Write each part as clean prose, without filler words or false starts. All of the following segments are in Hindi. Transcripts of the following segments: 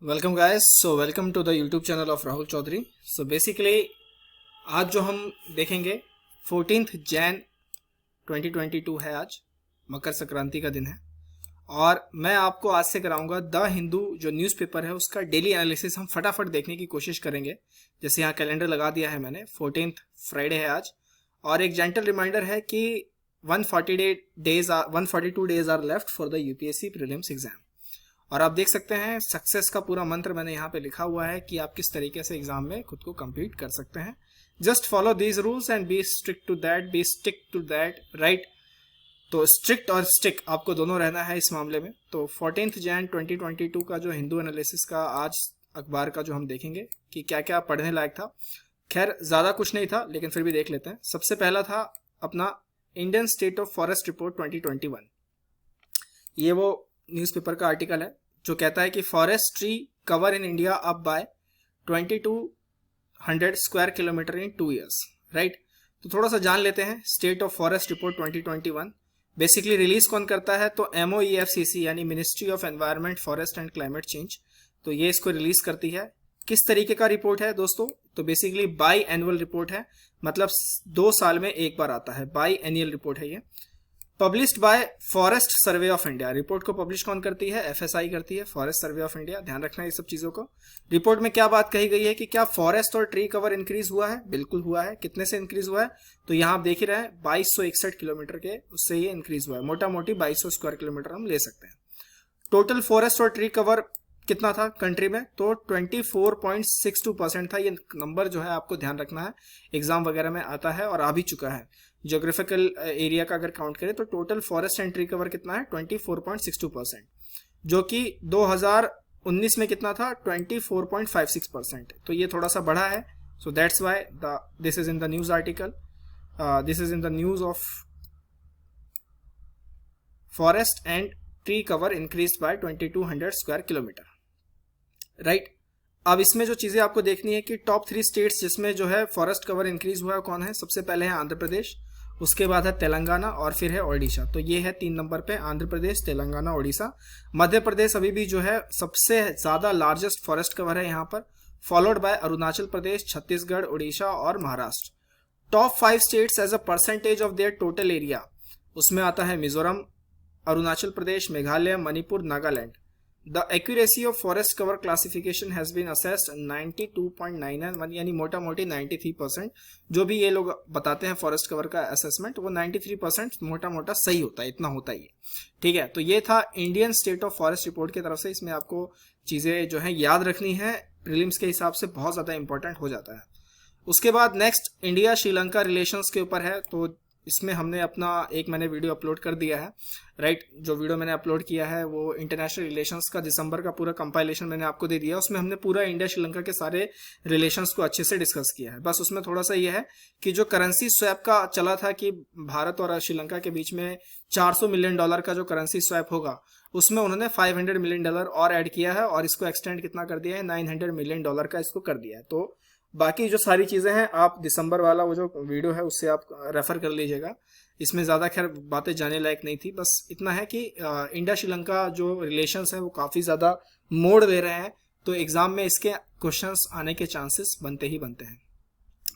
Welcome guys. Welcome to the YouTube channel of Rahul Chaudhary. Basically आज जो हम देखेंगे 14 जैन 2022 है। आज मकर संक्रांति का दिन है और मैं आपको आज से कराऊंगा द हिंदू जो न्यूज़पेपर है उसका डेली एनालिसिस हम फटाफट देखने की कोशिश करेंगे। जैसे यहाँ कैलेंडर लगा दिया है मैंने, 14 फ्राइडे है आज और एक जेंटल रिमाइंडर है कि 142 days are left for the UPSC prelims exam. और आप देख सकते हैं सक्सेस का पूरा मंत्र मैंने यहाँ पे लिखा हुआ है कि आप किस तरीके से एग्जाम में खुद को कंप्लीट कर सकते हैं। Just follow these rules and be stick to that, right. तो स्ट्रिक्ट और स्टिक आपको दोनों रहना है इस मामले में। तो 14 जैन 2022 का जो हिंदू एनालिसिस का आज अखबार का जो हम देखेंगे कि क्या क्या पढ़ने लायक था। खैर ज़्यादा कुछ नहीं था लेकिन फिर भी देख लेते हैं। सबसे पहला था अपना Indian state of forest report 2021। ये वो न्यूज़पेपर का आर्टिकल है जो कहता है कि forest tree cover in India up by 2200 square kilometre in 2 years, right. तो थोड़ा सा जान लेते हैं state of forest report 2021 basically release कौन करता है। तो MOEFCC यानी ministry of environment forest and climate change, तो ये इसको रिलीज करती है। किस तरीके का रिपोर्ट है दोस्तों, तो बेसिकली बाई एनुअल रिपोर्ट है, मतलब 2 साल में एक बार आता है। बाई एनुअल रिपोर्ट है ये, published by forest survey of India. Report को पब्लिश कौन करती है, FSI करती है, फॉरेस्ट सर्वे ऑफ इंडिया। ध्यान रखना है ये सब चीजों को। रिपोर्ट में क्या बात कही गई है कि क्या फॉरेस्ट और ट्री कवर इंक्रीज हुआ है, बिल्कुल हुआ है। कितने से इंक्रीज हुआ है, तो यहाँ आप देख ही रहे हैं 2261 किलोमीटर के उससे ये इंक्रीज हुआ है। मोटा मोटी 2200 स्क्वायर किलोमीटर हम ले सकते हैं। टोटल फॉरेस्ट और ट्री कवर कितना था कंट्री में, तो 24.62% था। ये नंबर जो है आपको ध्यान रखना है, एग्जाम वगैरह में आता है और आ भी चुका है। ज्योग्राफिकल एरिया का अगर काउंट करें तो total forest and tree cover कितना है 24.62%, जो कि 2019 में कितना था 24.56%। तो ये थोड़ा सा बढ़ा है। So that's why this is in the news article, this is in the news of forest and tree cover increase by 2200 square kilometre, right. अब इसमें जो चीजें आपको देखनी है कि टॉप 3 स्टेट्स जिसमें जो है फॉरेस्ट कवर इंक्रीज हुआ है कौन है। सबसे पहले है आंध्र प्रदेश, उसके बाद है तेलंगाना और फिर है ओडिशा। तो ये है 3 नंबर पे, आंध्र प्रदेश, तेलंगाना, ओडिशा। मध्य प्रदेश अभी भी जो है सबसे ज्यादा लार्जेस्ट फॉरेस्ट कवर है यहाँ पर, फॉलोड बाय अरुणाचल प्रदेश, छत्तीसगढ़, ओडिशा और Maharashtra. Top 5 states as a percentage of their total area, उसमें आता है Mizoram, Arunachal Pradesh, Meghalaya, Manipur, Nagaland. The accuracy of forest cover classification has been assessed 92.99, यानी मोटा मोटी 93%। जो भी ये लोग बताते हैं फॉरेस्ट कवर का असेसमेंट, वो 93% मोटा मोटा सही होता है, इतना होता ही है, ठीक है। तो ये था Indian state of forest report की तरफ से। इसमें आपको चीज़ें जो है याद रखनी है, प्रीलिम्स के हिसाब से बहुत ज़्यादा इंपॉर्टेंट हो जाता है। उसके बाद नेक्स्ट इंडिया श्रीलंका रिलेशंस के ऊपर है। तो इसमें हमने अपना एक मैंने वीडियो अपलोड कर दिया है, राइट। जो वीडियो मैंने अपलोड किया है वो इंटरनेशनल रिलेशंस का दिसंबर का पूरा कंपाइलेशन मैंने आपको दे दिया। उसमें हमने पूरा इंडिया श्रीलंका के सारे रिलेशंस को अच्छे से डिस्कस किया है। बस उसमें थोड़ा सा ये है कि जो करेंसी स्वैप का चला था कि भारत और श्रीलंका के बीच में $400 मिलियन का जो करेंसी स्वैप होगा, उसमें उन्होंने $500 मिलियन और ऐड किया है और इसको एक्सटेंड कितना कर दिया है, $900 मिलियन का इसको कर दिया है। तो बाकी जो सारी चीज़ें हैं आप दिसंबर वाला वो जो वीडियो है उससे आप रेफर कर लीजिएगा। इसमें ज़्यादा खैर बातें जाने लायक नहीं थी, बस इतना है कि इंडिया श्रीलंका जो रिलेशंस है वो काफ़ी ज़्यादा मोड़ ले रहे हैं, तो एग्ज़ाम में इसके क्वेश्चंस आने के चांसेस बनते ही बनते हैं।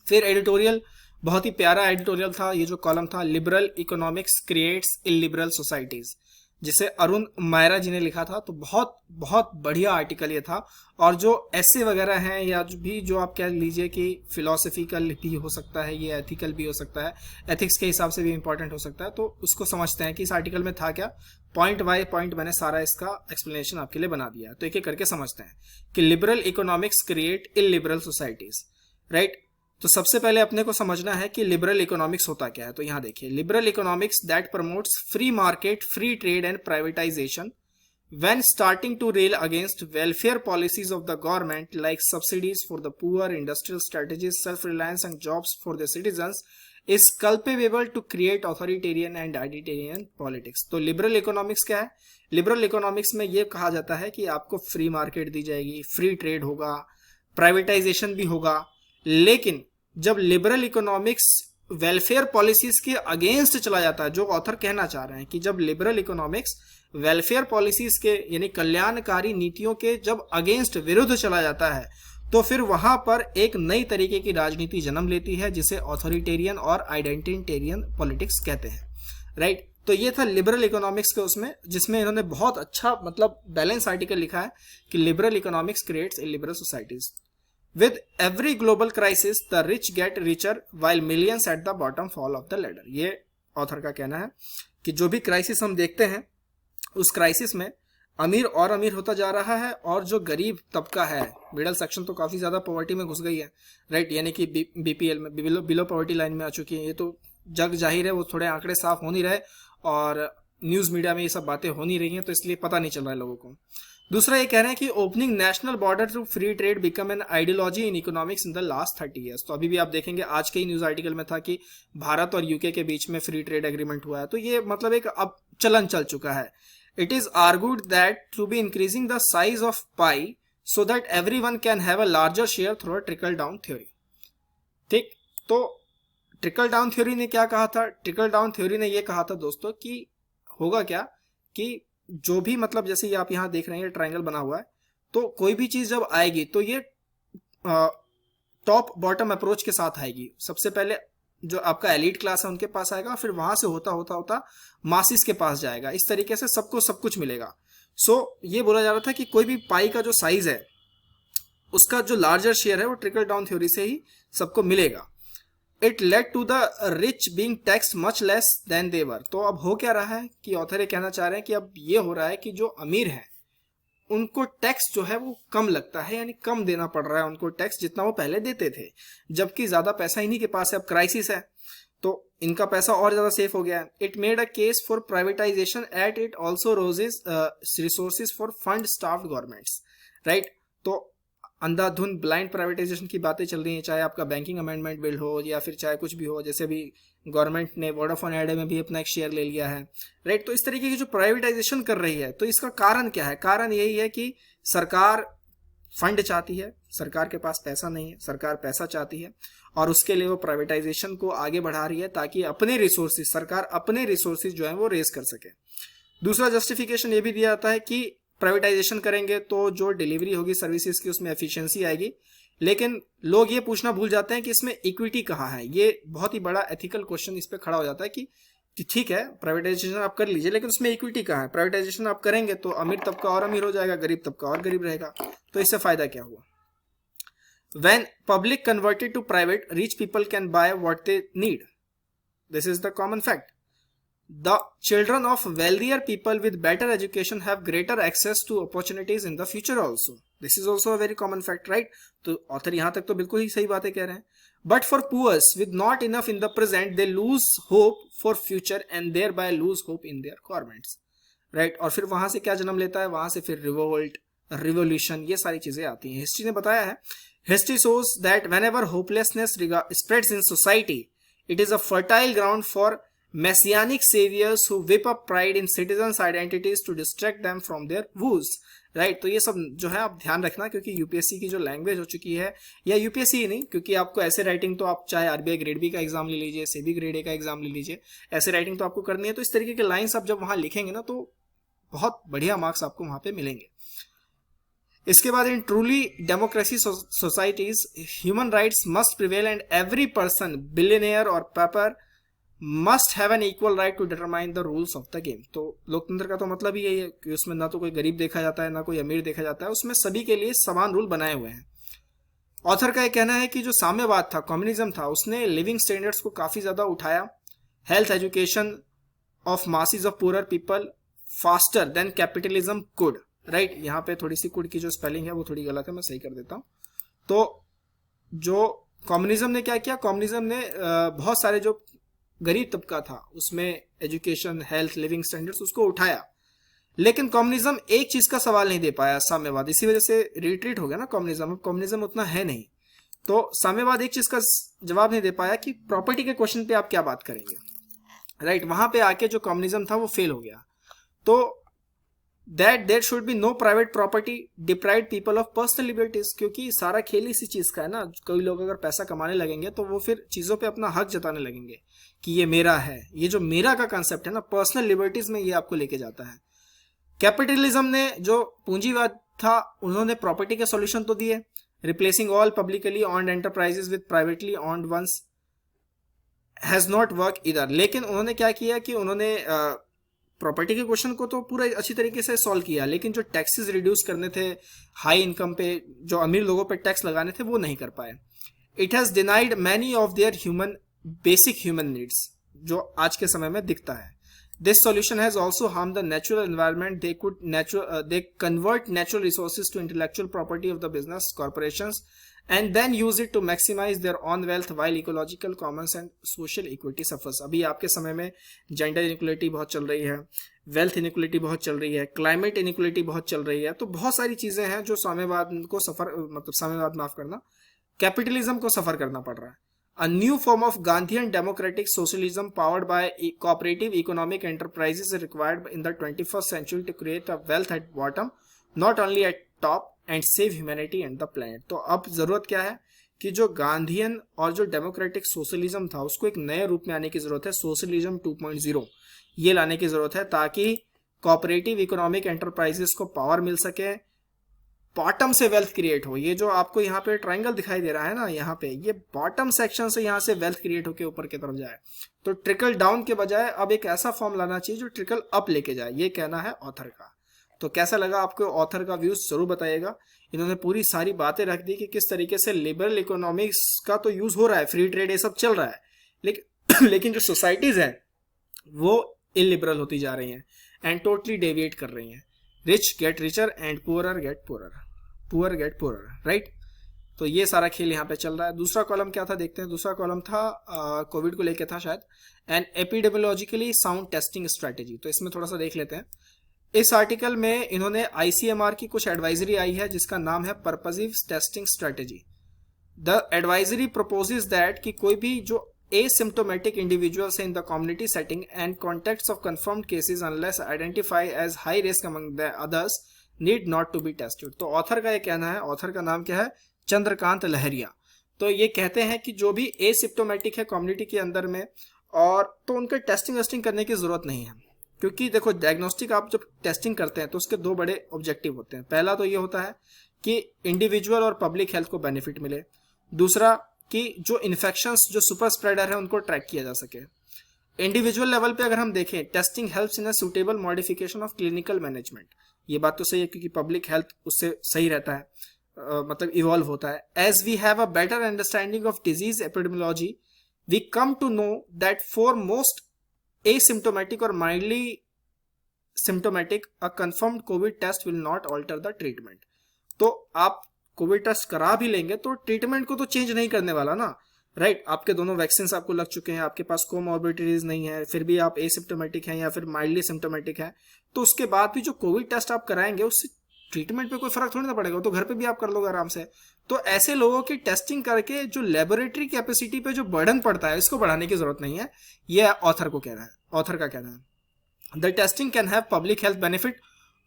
फिर एडिटोरियल, बहुत ही प्यारा एडिटोरियल था। ये जो कॉलम था, liberal economics creates illiberal societies, जिसे अरुण मायरा जी ने लिखा था। तो बहुत बहुत बढ़िया आर्टिकल ये था। और जो ऐसे वगैरह हैं या जो आप कह लीजिए कि फिलोसफिकल भी हो सकता है, ये एथिकल भी हो सकता है, एथिक्स के हिसाब से भी इंपॉर्टेंट हो सकता है, तो उसको समझते हैं कि इस आर्टिकल में था क्या। पॉइंट बाय पॉइंट मैंने सारा इसका एक्सप्लेनेशन आपके लिए बना दिया है, तो एक एक करके समझते हैं कि liberal economics create illiberal societies, right. तो सबसे पहले अपने को समझना है कि लिबरल इकोनॉमिक्स होता क्या है। तो यहां देखिए, liberal economics that promotes free market, free trade and privatisation when starting to rail against welfare policies of the government like subsidies for the poor, industrial strategies, self-reliance and jobs for the citizens is culpable to create authoritarian and identitarian politics। तो लिबरल इकोनॉमिक्स क्या है, लिबरल इकोनॉमिक्स में ये कहा जाता है कि आपको फ्री मार्केट दी जाएगी, फ्री ट्रेड होगा, प्राइवेटाइजेशन भी होगा। लेकिन जब लिबरल इकोनॉमिक्स वेलफेयर पॉलिसीज के अगेंस्ट चला जाता है, जो ऑथर कहना चाह रहे हैं कि जब लिबरल इकोनॉमिक्स वेलफेयर पॉलिसीज के यानी कल्याणकारी नीतियों के जब अगेंस्ट विरुद्ध चला जाता है तो फिर वहां पर एक नई तरीके की राजनीति जन्म लेती है जिसे ऑथोरिटेरियन और आइडेंटिटेरियन पॉलिटिक्स कहते हैं, राइट। तो ये था लिबरल इकोनॉमिक्स के उसमें, जिसमें इन्होंने बहुत अच्छा मतलब बैलेंस आर्टिकल लिखा है कि liberal economics creates liberal societies. With every global crisis the rich get richer while millions at the bottom fall of the ladder. ये ऑथर का कहना है कि जो भी क्राइसिस हम देखते हैं उस क्राइसिस में अमीर और अमीर होता जा रहा है और जो गरीब तबका है, मिडिल सेक्शन तो काफी ज्यादा पॉवर्टी में घुस गई है, राइट, यानी कि बीपीएल में, बिलो पॉवर्टी लाइन में आ चुकी है। ये तो जग जाहिर है, वो थोड़े आंकड़े साफ हो नहीं रहे और न्यूज मीडिया में ये सब बातें हो नहीं रही हैं, तो इसलिए पता नहीं चल रहा है लोगों को। दूसरा ये कह रहे हैं कि opening national border to free trade become an ideology in economics in the last 30 years. तो अभी भी आप देखेंगे आज के ही न्यूज आर्टिकल में था कि भारत और यूके के बीच में फ्री ट्रेड एग्रीमेंट हुआ है, तो ये मतलब एक अब चलन चल चुका है। It is argued that to be increasing the size of pie so that everyone can have a larger share through a trickle down theory। ठीक, तो ट्रिकल डाउन थ्योरी ने क्या कहा था? ट्रिकल डाउन थ्योरी ने ये कहा था दोस्तों कि होगा क्या कि जो भी मतलब जैसे ये आप यहां देख रहे हैं ये ट्रायंगल बना हुआ है, तो कोई भी चीज जब आएगी तो ये टॉप बॉटम अप्रोच के साथ आएगी। सबसे पहले जो आपका एलीट क्लास है उनके पास आएगा, फिर वहां से होता होता होता मासिस के पास जाएगा। इस तरीके से सबको सब कुछ मिलेगा। सो ये बोला जा रहा था कि कोई भी पाई का जो साइज है उसका जो लार्जर शेयर है वो ट्रिकल डाउन थ्योरी से ही सबको मिलेगा। It led to the rich being taxed much less than they were. तो अब हो क्या रहा है कि ऑथर ये कहना चाह रहे हैं कि अब ये हो रहा है कि जो अमीर है उनको टैक्स जो है वो कम लगता है, यानी कम देना पड़ रहा है उनको टैक्स जितना वो पहले देते थे, जबकि ज्यादा पैसा इन्हीं के पास है। अब क्राइसिस है तो इनका पैसा और ज्यादा सेफ हो गया है। It made a case for privatisation at it also roses resources for fund staffed governments, right. तो अंधाधुंध ब्लाइंड प्राइवेटाइजेशन की बातें चल रही हैं, चाहे आपका बैंकिंग अमेंडमेंट बिल हो या फिर चाहे कुछ भी हो, जैसे भी गवर्नमेंट ने वोडाफोन आइडिया में भी अपना एक शेयर ले लिया है, राइट। तो इस तरीके की जो प्राइवेटाइजेशन कर रही है, तो इसका कारण क्या है? कारण यही है कि सरकार फंड चाहती है, सरकार के पास पैसा नहीं है, सरकार पैसा चाहती है और उसके लिए वो प्राइवेटाइजेशन को आगे बढ़ा रही है ताकि अपने रिसोर्सेज, सरकार अपने रिसोर्सेज जो है वो रेज कर सके। दूसरा जस्टिफिकेशन ये भी दिया जाता है कि प्राइवेटाइजेशन करेंगे तो जो डिलीवरी होगी सर्विसेज की उसमें एफिशिएंसी आएगी, लेकिन लोग ये पूछना भूल जाते हैं कि इसमें इक्विटी कहाँ है। ये बहुत ही बड़ा एथिकल क्वेश्चन इस पे खड़ा हो जाता है कि ठीक है प्राइवेटाइजेशन आप कर लीजिए लेकिन उसमें इक्विटी कहाँ है? प्राइवेटाइजेशन आप करेंगे तो अमीर तबका और अमीर हो जाएगा, गरीब तबका और गरीब रहेगा, तो इससे फायदा क्या हुआ? When public converted to private, rich people can buy what they need. This is the common fact. The children of wealthier people with better education have greater access to opportunities in the future also. This is also a very common fact, right? तो author यहाँ तक तो बिल्कुल ही सही बातें कह रहे हैं। But for poor with not enough in the present, they lose hope for future and thereby lose hope in their governments, right? और फिर वहां से क्या जन्म लेता है? वहां से फिर रिवोल्ट, रिवोल्यूशन, ये सारी चीजें आती हैं। हिस्ट्री ने बताया है, history shows that whenever hopelessness spreads in society, it is a fertile ground for messianic saviors who whip up pride in citizens' identities to distract them from their woes, right? तो ये सब जो है आप ध्यान रखना, क्योंकि यूपीएससी की जो लैंग्वेज हो चुकी है, या यूपीएससी ही नहीं, क्योंकि आपको ऐसे राइटिंग तो आप चाहे आरबीआई ग्रेड बी का एग्जाम ले लीजिए, सेबी ग्रेड ए का एग्जाम ले लीजिए, ऐसे राइटिंग तो आपको करनी है। तो इस तरीके के लाइन्स आप जब वहां लिखेंगे ना तो बहुत बढ़िया मार्क्स आपको वहां पे मिलेंगे। इसके बाद in truly democracy societies human rights must prevail and every person billionaire और pauper must have an equal right to determine the rules of the game. तो लोकतंत्र का तो मतलब ही यही है कि उसमें ना तो कोई गरीब देखा जाता है ना कोई अमीर देखा जाता है, उसमें सभी के लिए समान रूल बनाए हुए हैं। ऑथर का यह कहना है कि जो साम्यवाद था, कम्युनिज्म था, उसने लिविंग स्टैंडर्ड्स को काफी ज्यादा उठाया, health education of masses of poor people faster than capitalism could, right. यहाँ पे थोड़ी सी कुड की जो स्पेलिंग है वो थोड़ी गलत है, मैं सही कर देता हूँ। तो जो कम्युनिज्म ने क्या किया, कम्युनिज्म ने बहुत सारे जो गरीब तबका था उसमें एजुकेशन, हेल्थ, लिविंग स्टैंडर्ड्स उसको उठाया, लेकिन कम्युनिज्म एक चीज का सवाल नहीं दे पाया, साम्यवाद। इसी वजह से रिट्रीट हो गया ना कम्युनिज्म, कम्युनिज्म उतना है नहीं। तो साम्यवाद एक चीज का जवाब नहीं दे पाया कि प्रॉपर्टी के क्वेश्चन पे आप क्या बात करेंगे, राइट। वहां पे आके जो कम्युनिज्म था वो फेल हो गया। तो that there should be no private property deprived people of personal liberties, क्योंकि सारा खेल इसी चीज का है ना। कई लोग अगर पैसा कमाने लगेंगे तो वो फिर चीजों पे अपना हक जताने लगेंगे कि ये मेरा है। ये जो मेरा का कंसेप्ट है ना, पर्सनल लिबर्टीज में ये आपको लेके जाता है। कैपिटलिज्म ने जो पूंजीवाद था उन्होंने प्रॉपर्टी के सॉल्यूशन तो दिए, replacing all publicly owned enterprises with privately owned ones has not work इधर। लेकिन उन्होंने क्या किया कि उन्होंने प्रॉपर्टी के क्वेश्चन को तो पूरा अच्छी तरीके से सॉल्व किया, लेकिन जो टैक्सेस रिड्यूस करने थे हाई इनकम पे, जो अमीर लोगों पे टैक्स लगाने थे, वो नहीं कर पाए। It has denied many of their basic human needs, जो आज के समय में दिखता है। This solution has also harm the natural environment. They convert natural resources to intellectual property of the business corporations and then use it to maximize their own wealth while ecological commons and social equity suffers। अभी आपके समय में जेंडर इनइक्वलिटी बहुत चल रही है, वेल्थ इनइक्वलिटी बहुत चल रही है, क्लाइमेट इनइक्वलिटी बहुत चल रही है, तो बहुत सारी चीजें हैं जो साम्यवाद को साम्यवाद माफ करना, कैपिटलिज्म को सफर करना पड़ रहा है। A new form of Gandhian democratic socialism powered by cooperative economic enterprises is required in the 21st century to create a wealth at bottom, not only at top, and save humanity and the planet. तो अब जरूरत क्या है कि जो गांधीयन और जो डेमोक्रेटिक सोशलिज्म था उसको एक नए रूप में आने की जरूरत है, सोशलिज्म 2.0 ये लाने की जरूरत है, ताकि कोऑपरेटिव इकोनॉमिक एंटरप्राइजेस को पावर मिल सके, बॉटम से वेल्थ क्रिएट हो। ये जो आपको यहाँ पे ट्राइंगल दिखाई दे रहा है ना, यहाँ पे ये बॉटम सेक्शन से यहाँ से वेल्थ क्रिएट होकर ऊपर की तरफ जाए। तो ट्रिकल डाउन के बजाय अब एक ऐसा फॉर्म लाना चाहिए जो ट्रिकल अप लेके जाए, ये कहना है ऑथर का। तो कैसा लगा आपको ऑथर का व्यूज जरूर बताइएगा। इन्होंने पूरी सारी बातें रख दी कि किस तरीके से लिबरल इकोनॉमिक्स का तो यूज हो रहा है, फ्री ट्रेड ये सब चल रहा है, लेकिन जो सोसाइटीज हैं वो इलिबरल होती जा रही हैं एंड टोटली डेविएट कर रही हैं। Rich get richer and poorer get poorer, poor get poorer, right. तो ये सारा खेल यहाँ पे चल रहा है। दूसरा कॉलम क्या था देखते हैं। दूसरा कॉलम था कोविड को लेके था शायद, and epidemiologically sound testing strategy. तो इसमें थोड़ा सा देख लेते हैं। इस आर्टिकल में इन्होंने आईसीएमआर की कुछ एडवाइजरी आई है जिसका नाम है purposive testing strategy. The advisory proposes that कि कोई भी जो asymptomatic individuals in the community setting and contacts of confirmed cases unless identify as high risk among the others need not to be tested. तो ऑथर का ये कहना है, ऑथर का नाम क्या है, चंद्रकांत लहरिया। तो ये कहते हैं कि जो भी एसिम्प्टोमेटिक है कम्युनिटी के अंदर में, और तो उनके टेस्टिंग करने की जरूरत नहीं है, क्योंकि देखो डायग्नोस्टिक आप जब टेस्टिंग करते हैं तो उसके दो बड़े ऑब्जेक्टिव होते हैं। पहला तो ये होता है कि इंडिविजुअल और पब्लिक हेल्थ को बेनिफिट मिले, दूसरा कि जो इन्फेक्शंस जो सुपर स्प्रेडर है उनको ट्रैक किया जा सके। इंडिविजुअल लेवल पे अगर हम देखें, testing helps in a suitable modification of clinical management. ये बात तो सही है क्योंकि पब्लिक हेल्थ उससे सही रहता है, मतलब इवॉल्व होता है। As we have a better understanding of disease epidemiology we come to know that for most asymptomatic or mildly symptomatic a confirmed covid test will not alter the treatment। तो आप कोविड टेस्ट करा भी लेंगे तो ट्रीटमेंट को तो चेंज नहीं करने वाला ना, राइट। आपके दोनों वैक्सीन आपको लग चुके हैं, आपके पास कोमॉर्बिडिटीज नहीं है, फिर भी आप एसिम्प्टोमेटिक हैं या फिर माइल्डली सिम्प्टोमेटिक है, तो उसके बाद भी जो कोविड टेस्ट आप कराएंगे उससे ट्रीटमेंट पे कोई फर्क थोड़ी ना पड़ेगा, तो घर पे भी आप कर लोगे आराम से। तो ऐसे लोगों की टेस्टिंग करके जो लेबोरेटरी कैपेसिटी पे जो बर्डन पड़ता है इसको बढ़ाने की जरूरत नहीं है, ये ऑथर को कहना है, ऑथर का कहना है। The testing can have public health benefit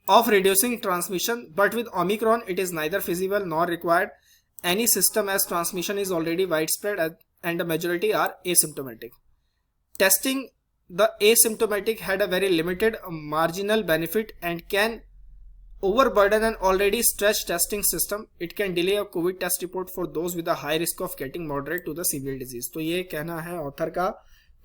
of reducing transmission but with Omicron it is neither feasible nor required any system as transmission is already wide spread and the majority are asymptomatic. Testing the asymptomatic had a very limited marginal benefit and can overburden an already stretched testing system. It can delay a COVID test report for those with a high risk of getting moderate to the severe disease। तो ये कहना है ऑथर का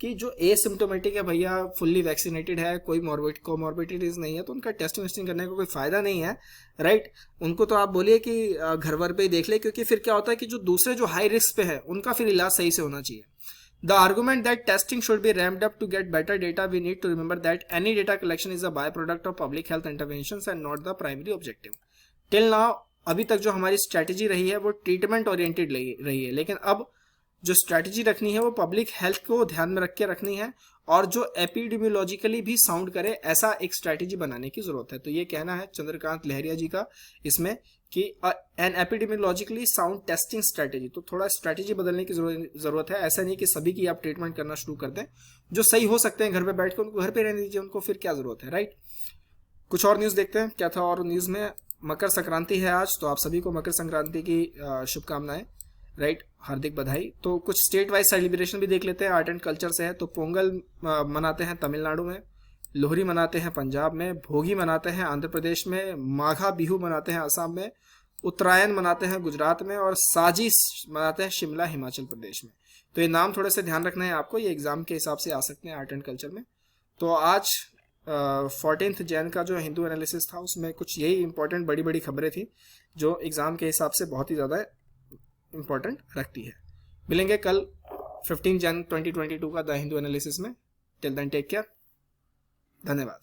कि जो एसिम्प्टोमेटिक है भैया, फुल्ली वैक्सीनेटेड है, कोई कोमॉर्बिडिटीज नहीं है, तो उनका टेस्टिंग करने का कोई फायदा नहीं है, राइट। उनको तो आप बोलिए कि घर वर पे ही देख ले, क्योंकि फिर क्या होता है कि जो दूसरे जो हाई रिस्क पे है उनका फिर इलाज सही से होना चाहिए। The argument that testing should be ramped up to get better data, we need to remember that any data collection is a byproduct of public health interventions and not the primary objective. Till now, अभी तक जो हमारी स्ट्रैटेजी रही है वो ट्रीटमेंट ओरिएंटेड रही है, लेकिन अब जो स्ट्रैटेजी रखनी है वो पब्लिक हेल्थ को ध्यान में रख के रखनी है और जो एपिडेमियोलॉजिकली भी साउंड करे ऐसा एक स्ट्रैटेजी बनाने की जरूरत है। तो ये कहना है चंद्रकांत लहरिया जी का इसमें कि N epidemiologically sound testing strategy. तो थोड़ा स्ट्रैटेजी बदलने की जरूरत है। ऐसा नहीं कि सभी की आप ट्रीटमेंट करना शुरू कर दें, जो सही हो सकते हैं घर पे बैठ के उनको घर पे रहने दीजिए, उनको फिर क्या जरूरत है, राइट। कुछ और न्यूज देखते हैं क्या था। और न्यूज में मकर संक्रांति है आज, तो आप सभी को मकर संक्रांति की शुभकामनाएं, राइट, हार्दिक बधाई। तो कुछ स्टेट वाइज सेलिब्रेशन भी देख लेते हैं, आर्ट एंड कल्चर से है। तो पोंगल मनाते हैं तमिलनाडु में, लोहरी मनाते हैं पंजाब में, भोगी मनाते हैं आंध्र प्रदेश में, माघा बिहू मनाते हैं असम में, उत्तरायण मनाते हैं गुजरात में, और साजी मनाते हैं शिमला हिमाचल प्रदेश में। तो ये नाम थोड़े से ध्यान रखना है आपको, ये एग्जाम के हिसाब से आ सकते हैं आर्ट एंड कल्चर में। तो आज 14th जैन का जो हिंदू एनालिसिस था उसमें कुछ यही इंपॉर्टेंट बड़ी बड़ी खबरें थी जो एग्जाम के हिसाब से बहुत ही ज़्यादा इंपॉर्टेंट रखती है। मिलेंगे कल 15 जन 2022 का द हिंदू एनालिसिस में। टिल देन टेक केयर, धन्यवाद।